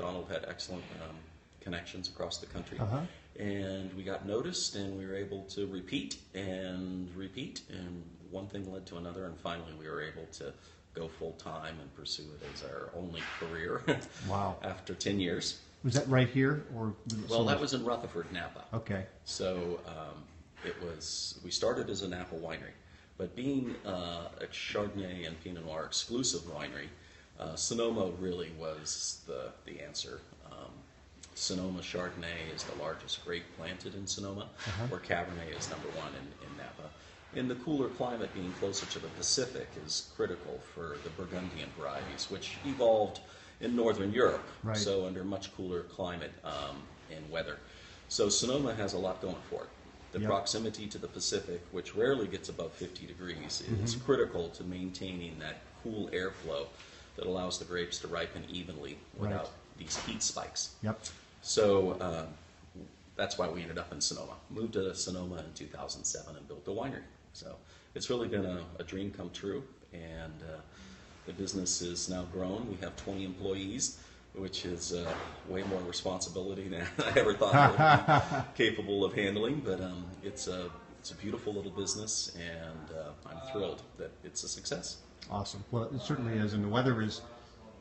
Donald had excellent connections across the country. Uh-huh. And we got noticed, and we were able to repeat, and one thing led to another, and finally we were able to go full-time and pursue it as our only career. Wow. After 10 years. Was that right here, or? Well, that was in Rutherford, Napa. Okay. So we started as a Napa winery, but being a Chardonnay and Pinot Noir exclusive winery, Sonoma really was the answer. Sonoma Chardonnay is the largest grape planted in Sonoma, where Cabernet is number one in Napa. And the cooler climate being closer to the Pacific is critical for the Burgundian varieties, which evolved in Northern Europe, right. So under much cooler climate and weather. So Sonoma has a lot going for it. The Yep. proximity to the Pacific, which rarely gets above 50 degrees, is critical to maintaining that cool airflow that allows the grapes to ripen evenly without Right. these heat spikes. Yep. So that's why we ended up in Sonoma. Moved to Sonoma in 2007 and built a winery. So it's really been a dream come true, and the business is now grown. We have 20 employees, which is way more responsibility than I ever thought I would be capable of handling. But it's a beautiful little business, and I'm thrilled that it's a success. Awesome. Well, it certainly is, and the weather is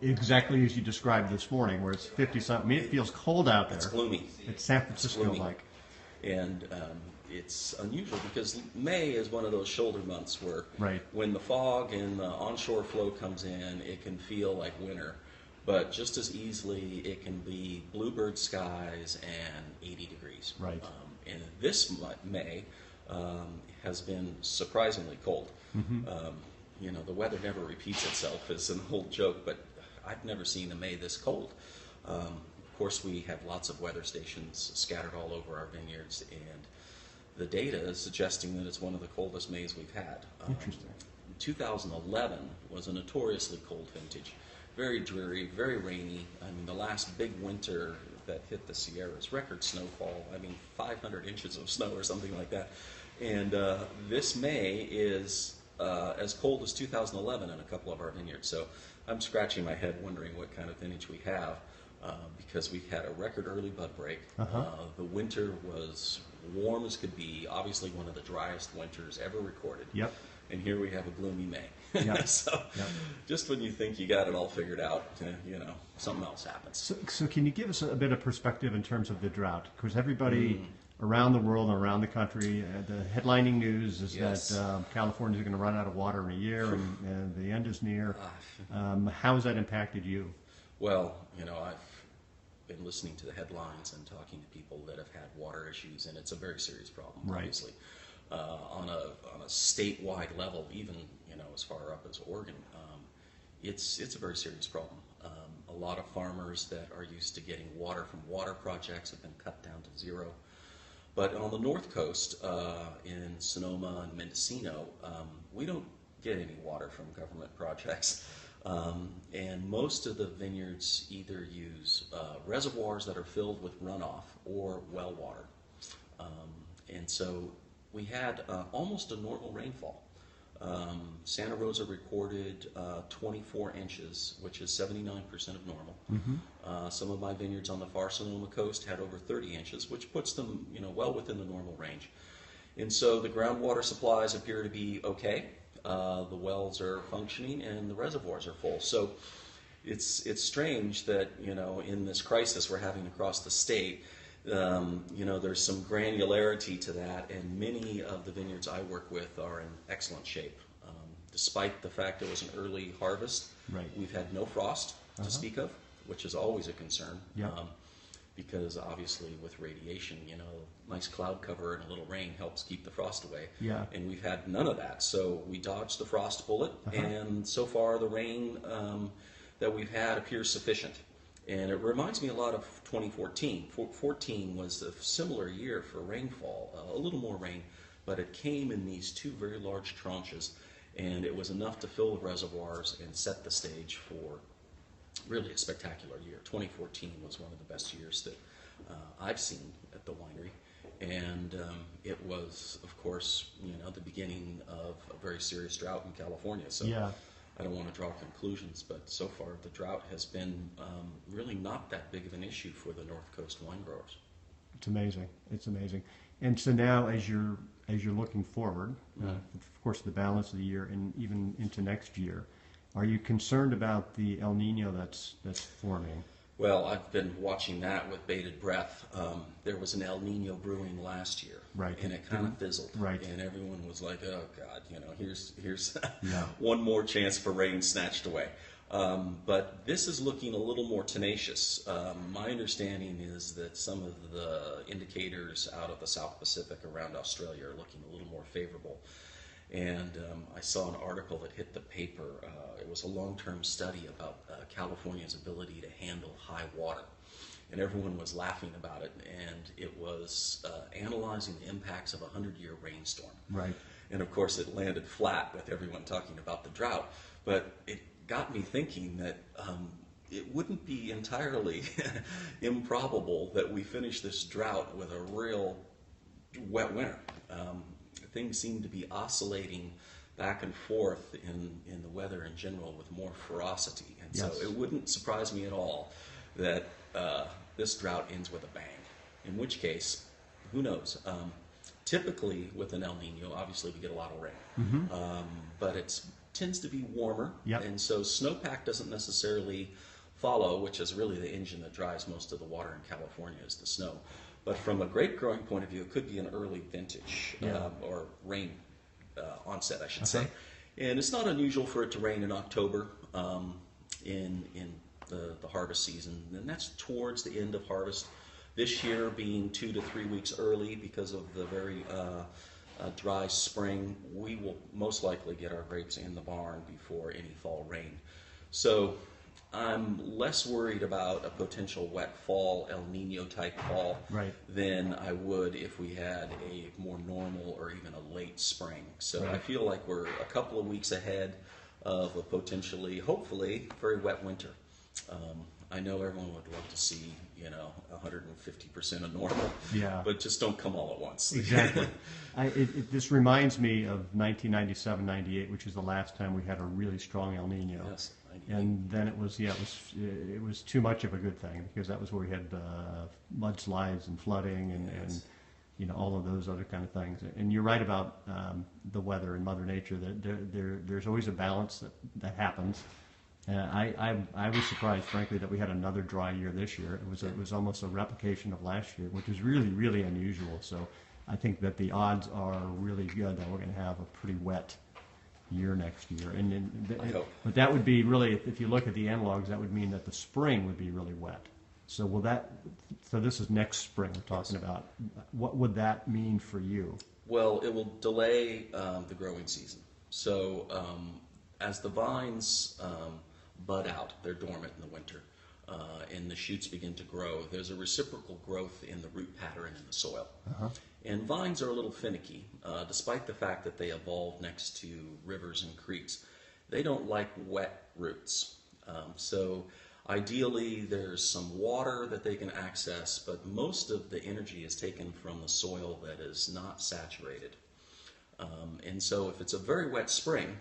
exactly as you described this morning, where it's 50-something. I mean, it feels cold out there. It's gloomy. It's San Francisco-like. And it's unusual because May is one of those shoulder months where Right. when the fog and the onshore flow comes in, it can feel like winter. But just as easily, it can be bluebird skies and 80 degrees. Right. And this May has been surprisingly cold. The weather never repeats itself is an old joke, but I've never seen a May this cold. Of course, we have lots of weather stations scattered all over our vineyards, and the data is suggesting that it's one of the coldest Mays we've had. Interesting. 2011 was a notoriously cold vintage. Very dreary, very rainy. I mean, the last big winter that hit the Sierras, record snowfall. I mean, 500 inches of snow or something like that. And this May is as cold as 2011 in a couple of our vineyards. So I'm scratching my head wondering what kind of vintage we have because we had a record early bud break. The winter was warm as could be, obviously one of the driest winters ever recorded. Yep. And here we have a gloomy May. Yep. So just when you think you got it all figured out, something else happens. So can you give us a bit of perspective in terms of the drought? Because everybody around the world and around the country, the headlining news is that California is going to run out of water in a year, and the end is near. How has that impacted you? Well, I've been listening to the headlines and talking to people that have had water issues, and it's a very serious problem, Right. obviously. On a statewide level, even as far up as Oregon, it's a very serious problem. A lot of farmers that are used to getting water from water projects have been cut down to zero. But on the North Coast, in Sonoma and Mendocino, we don't get any water from government projects. And most of the vineyards either use reservoirs that are filled with runoff or well water. And so we had almost a normal rainfall. Santa Rosa recorded 24 inches, which is 79% of normal. Some of my vineyards on the far Sonoma coast had over 30 inches, which puts them, well within the normal range. And so the groundwater supplies appear to be okay. The wells are functioning and the reservoirs are full. So it's strange that, in this crisis we're having across the state, there's some granularity to that, and many of the vineyards I work with are in excellent shape. Despite the fact it was an early harvest, Right. we've had no frost to speak of, which is always a concern. Yep. Because obviously with radiation, nice cloud cover and a little rain helps keep the frost away. Yeah. And we've had none of that, so we dodged the frost bullet, and so far the rain that we've had appears sufficient. And it reminds me a lot of 2014. 2014 was a similar year for rainfall, a little more rain, but it came in these two very large tranches, and it was enough to fill the reservoirs and set the stage for really a spectacular year. 2014 was one of the best years that I've seen at the winery, and it was, of course, the beginning of a very serious drought in California. So Yeah. I don't want to draw conclusions, but so far the drought has been really not that big of an issue for the North Coast wine growers. It's amazing. It's amazing. And so now, as you're looking forward, of course, the balance of the year and even into next year, are you concerned about the El Nino that's forming? Well, I've been watching that with bated breath. There was an El Nino brewing last year, right, and it kind of fizzled, right, and everyone was like, "Oh God, here's yeah. one more chance for rain snatched away." But this is looking a little more tenacious. My understanding is that some of the indicators out of the South Pacific around Australia are looking a little more favorable. And I saw an article that hit the paper. It was a long-term study about California's ability to handle high water. And everyone was laughing about it. And it was analyzing the impacts of a 100-year rainstorm. Right. And of course, it landed flat with everyone talking about the drought. But it got me thinking that it wouldn't be entirely improbable that we finish this drought with a real wet winter. Things seem to be oscillating back and forth in the weather in general with more ferocity. And yes. So it wouldn't surprise me at all that this drought ends with a bang. In which case, who knows? Typically with an El Nino, obviously we get a lot of rain. But it tends to be warmer. Yep. And so snowpack doesn't necessarily follow, which is really the engine that drives most of the water in California is the snow. But from a grape growing point of view, it could be an early vintage or rain onset, I should say. And it's not unusual for it to rain in October in the harvest season. And that's towards the end of harvest. This year being 2 to 3 weeks early because of the very dry spring, we will most likely get our grapes in the barn before any fall rain. So I'm less worried about a potential wet fall, El Nino type fall, right, than I would if we had a more normal or even a late spring. So right. I feel like we're a couple of weeks ahead of a potentially, hopefully, very wet winter. I know everyone would love to see, 150% of normal, but just don't come all at once. Exactly. This reminds me of 1997-98, which is the last time we had a really strong El Nino. Yes. And then it was too much of a good thing because that was where we had mudslides and flooding and all of those other kind of things. And you're right about the weather and Mother Nature. That there's always a balance that happens. I was surprised, frankly, that we had another dry year this year. It was almost a replication of last year, which is really, really unusual. So I think that the odds are really good that we're going to have a pretty wet year next year. But that would be really, if you look at the analogs, that would mean that the spring would be really wet. So so this is next spring we're talking about. What would that mean for you? Well, it will delay the growing season. So as the vines bud out, they're dormant in the winter, and the shoots begin to grow, there's a reciprocal growth in the root pattern in the soil. And vines are a little finicky, despite the fact that they evolve next to rivers and creeks. They don't like wet roots. So ideally there's some water that they can access, but most of the energy is taken from the soil that is not saturated. And so if it's a very wet spring,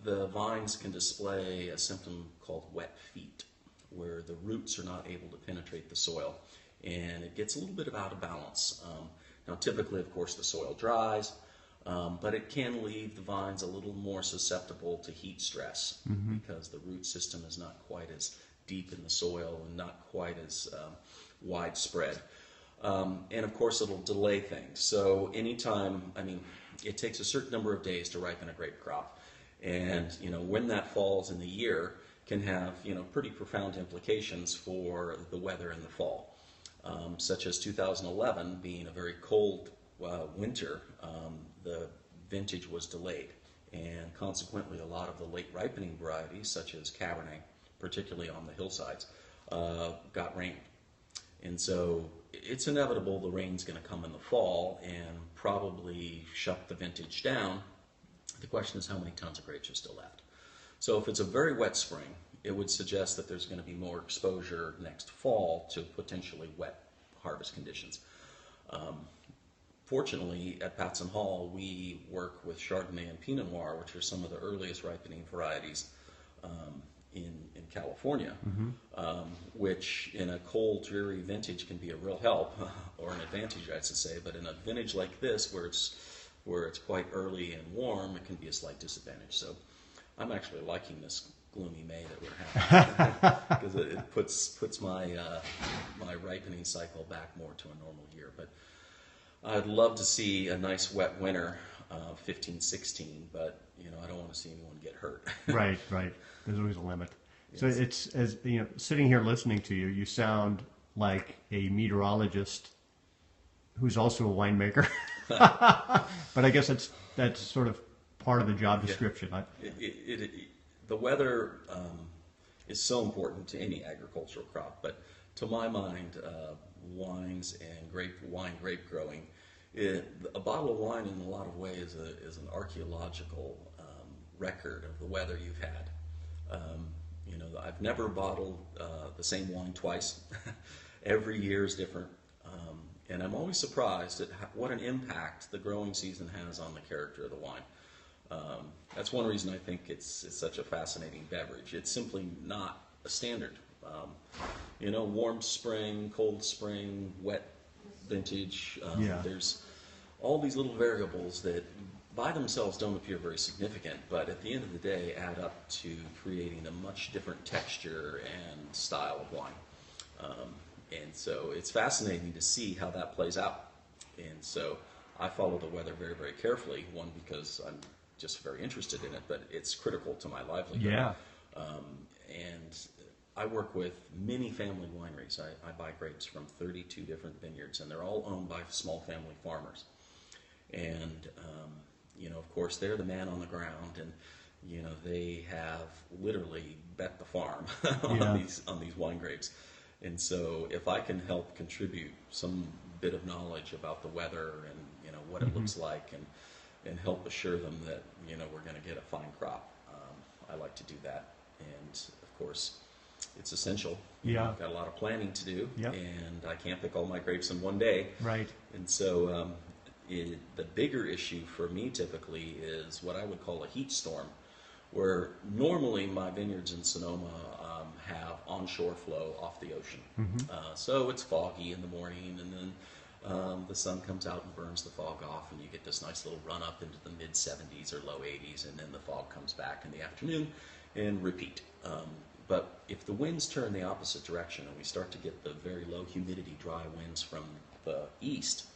the vines can display a symptom called wet feet, where the roots are not able to penetrate the soil, and it gets a little bit out of balance. Now typically, of course, the soil dries, but it can leave the vines a little more susceptible to heat stress because the root system is not quite as deep in the soil and not quite as widespread. And of course, it'll delay things. So anytime, it takes a certain number of days to ripen a grape crop. And, when that falls in the year can have, pretty profound implications for the weather in the fall. Such as 2011 being a very cold winter, the vintage was delayed. And consequently, a lot of the late ripening varieties, such as Cabernet, particularly on the hillsides, got rain. And so it's inevitable the rain's going to come in the fall and probably shut the vintage down. The question is how many tons of grapes are still left. So if it's a very wet spring, it would suggest that there's going to be more exposure next fall to potentially wet harvest conditions. fortunately, at Patson Hall, we work with Chardonnay and Pinot Noir, which are some of the earliest ripening varieties in California, which in a cold, dreary vintage can be a real help, or an advantage, I should say. But in a vintage like this, where it's quite early and warm, it can be a slight disadvantage. So I'm actually liking this gloomy May that we're having because it puts my my ripening cycle back more to a normal year. But I'd love to see a nice wet winter, 15, 16, but I don't want to see anyone get hurt. Right. There's always a limit. Yes. So it's, as sitting here listening to you, you sound like a meteorologist who's also a winemaker. But I guess that's sort of part of the job description. Yeah. The weather is so important to any agricultural crop, but to my mind, wines and grape growing, a bottle of wine in a lot of ways is an archaeological record of the weather you've had. I've never bottled the same wine twice. Every year is different. And I'm always surprised at what an impact the growing season has on the character of the wine. That's one reason I think it's such a fascinating beverage. It's simply not a standard. Warm spring, cold spring, wet vintage. There's all these little variables that by themselves don't appear very significant, but at the end of the day add up to creating a much different texture and style of wine. And so it's fascinating to see how that plays out. And so I follow the weather very, very carefully, one, because I'm just very interested in it, but it's critical to my livelihood. Yeah. And I work with many family wineries. I buy grapes from 32 different vineyards, and they're all owned by small family farmers. And, of course, they're the man on the ground, and, they have literally bet the farm on these wine grapes. And so if I can help contribute some bit of knowledge about the weather and, what it looks like and help assure them that, we're going to get a fine crop, I like to do that. And, of course, it's essential. I've got a lot of planning to do, and I can't pick all my grapes in one day. Right. And so the bigger issue for me typically is what I would call a heat storm, where normally my vineyards in Sonoma have onshore flow off the ocean. So it's foggy in the morning, and then the sun comes out and burns the fog off, and you get this nice little run up into the mid 70s or low 80s, and then the fog comes back in the afternoon and repeat. But if the winds turn the opposite direction and we start to get the very low humidity, dry winds from the east,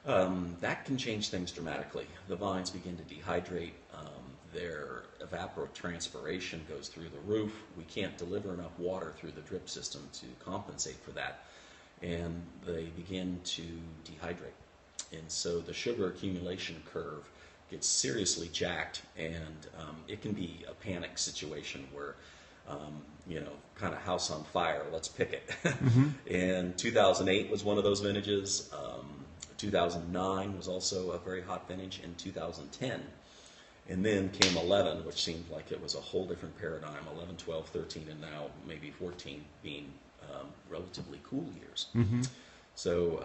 that can change things dramatically. The vines begin to dehydrate. Their evapotranspiration goes through the roof. We can't deliver enough water through the drip system to compensate for that. And they begin to dehydrate. And so the sugar accumulation curve gets seriously jacked, and it can be a panic situation where, kind of house on fire, let's pick it. And 2008 was one of those vintages. 2009 was also a very hot vintage, in 2010. And then came 11, which seemed like it was a whole different paradigm, 11, 12, 13, and now maybe 14 being relatively cool years. So,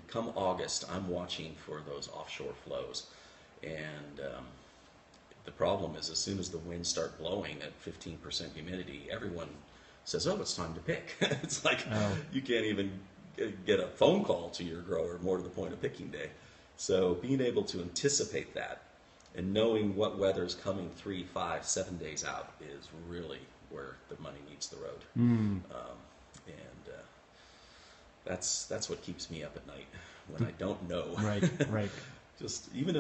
come August, I'm watching for those offshore flows. And the problem is, as soon as the winds start blowing at 15% humidity, everyone says, oh, it's time to pick. It's like you can't even get a phone call to your grower, more to the point of picking day. So being able to anticipate that and knowing what weather is coming 3, 5, 7 days out is really where the money meets the road. And that's what keeps me up at night when I don't know. Right. Just even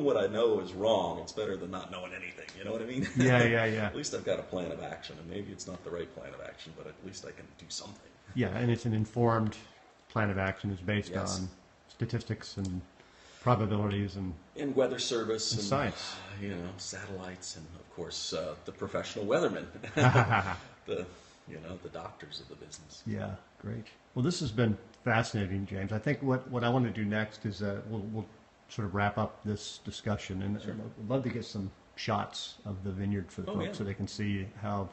what I know is wrong, it's better than not knowing anything. You know what I mean? Yeah. At least I've got a plan of action, and maybe it's not the right plan of action, but at least I can do something. Yeah, and it's an informed plan of action. It's based on statistics and probabilities and weather service and science. Satellites, and of course the professional weathermen, the doctors of the business. Yeah, great. Well, this has been fascinating, James. I think what I want to do next is we'll sort of wrap up this discussion, and I'd love to get some shots of the vineyard for the folks so they can see how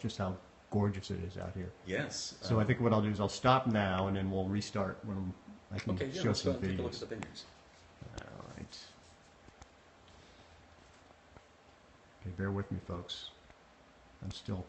gorgeous it is out here. Yes. So I think what I'll do is I'll stop now, and then we'll restart when I can Okay, yeah, show let's go some out and take a look videos. at the vineyards. All right. Okay, bear with me, folks. I'm still